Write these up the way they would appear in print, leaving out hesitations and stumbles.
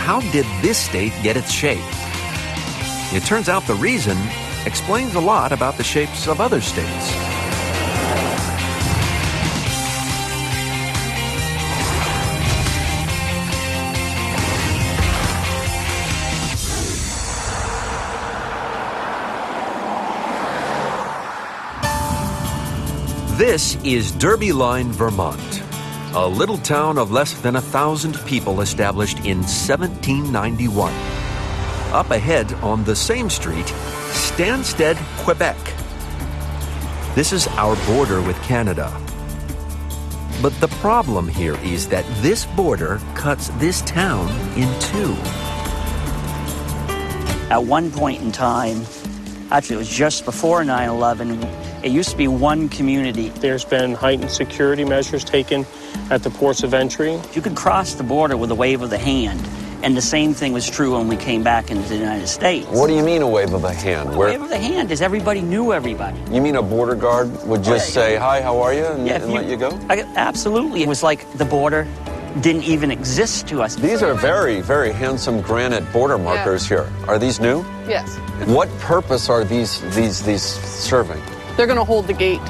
how did this state get its shape? It turns out the reason explains a lot about the shapes of other states. This is Derby Line, Vermont, a little town of less than 1,000 people established in 1791. Up ahead on the same street, Stansted, Quebec. This is our border with Canada. But the problem here is that this border cuts this town in two. At one point in time, actually it was just before 9/11, it used to be one community. There's been heightened security measures taken at the ports of entry. You could cross the border with a wave of the hand, and the same thing was true when we came back into the United States. What do you mean a wave of the hand? A wave of the hand is everybody knew everybody. You mean a border guard would just say, hi, how are you, and let you go? Absolutely. It was like the border didn't even exist to us. These are very, very handsome granite border markers here. Are these new? Yes. What purpose are these serving? They're going to hold the gate.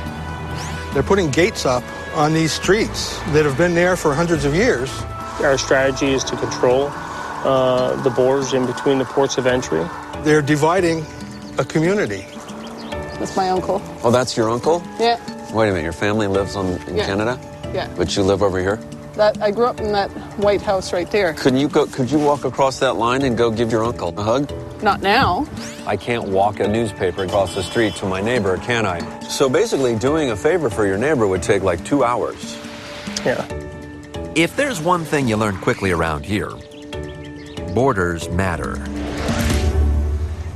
They're putting gates up on these streets that have been there for hundreds of years. Our strategy is to control the borders in between the ports of entry. They're dividing a community. That's my uncle. Oh, that's your uncle? Yeah. Wait a minute, your family lives in Canada? Yeah. But you live over here? I grew up in that White House right there. Could you walk across that line and go give your uncle a hug? Not now. I can't walk a newspaper across the street to my neighbor, can I? So basically, doing a favor for your neighbor would take like 2 hours. Yeah. If there's one thing you learn quickly around here, borders matter.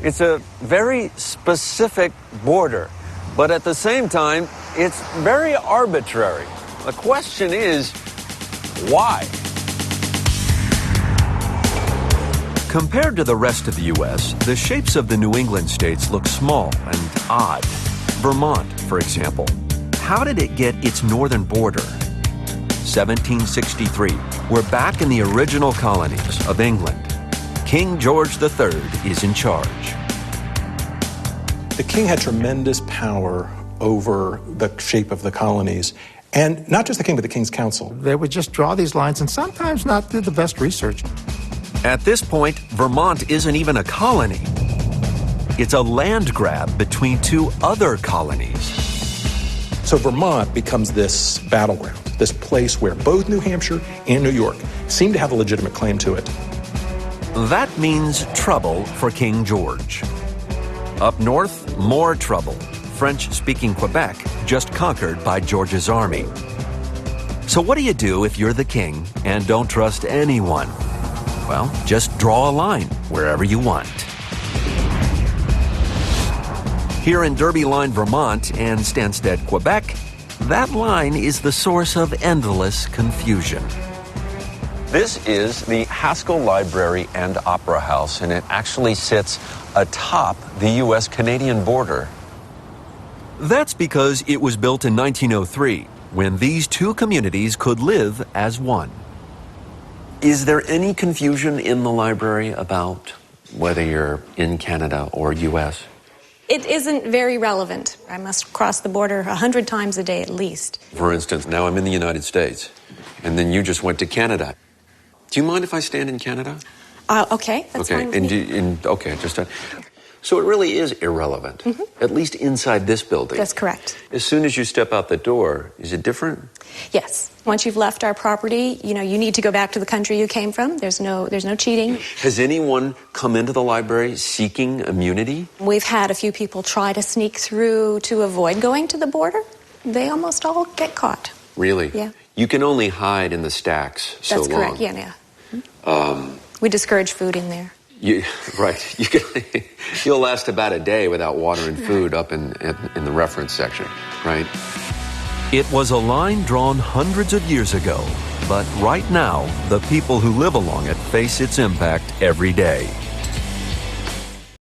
It's a very specific border, but at the same time, it's very arbitrary. The question is, why? Compared to the rest of the U.S., the shapes of the New England states look small and odd. Vermont, for example. How did it get its northern border? 1763. We're back in the original colonies of England. King George III is in charge. The king had tremendous power over the shape of the colonies. And not just the king, but the King's Council. They would just draw these lines and sometimes not do the best research. At this point, Vermont isn't even a colony. It's a land grab between two other colonies. So Vermont becomes this battleground, this place where both New Hampshire and New York seem to have a legitimate claim to it. That means trouble for King George. Up north, more trouble. French-speaking Quebec just conquered by George's army. So what do you do if you're the king and don't trust anyone? Well, just draw a line wherever you want. Here in Derby Line, Vermont and Stansted, Quebec, that line is the source of endless confusion. This is the Haskell Library and Opera House, and it actually sits atop the U.S.-Canadian border. That's because it was built in 1903, when these two communities could live as one. Is there any confusion in the library about whether you're in Canada or U.S.? It isn't very relevant. I must cross the border 100 times a day at least. For instance, now I'm in the United States, and then you just went to Canada. Do you mind if I stand in Canada? Okay, that's fine with me. So it really is irrelevant, at least inside this building. That's correct. As soon as you step out the door, is it different? Yes. Once you've left our property, you need to go back to the country you came from. There's no cheating. Has anyone come into the library seeking immunity? We've had a few people try to sneak through to avoid going to the border. They almost all get caught. Really? Yeah. You can only hide in the stacks so long. That's correct, yeah. We discourage food in there. Right. You'll last about a day without water and food up in the reference section, right? It was a line drawn hundreds of years ago, but right now, the people who live along it face its impact every day.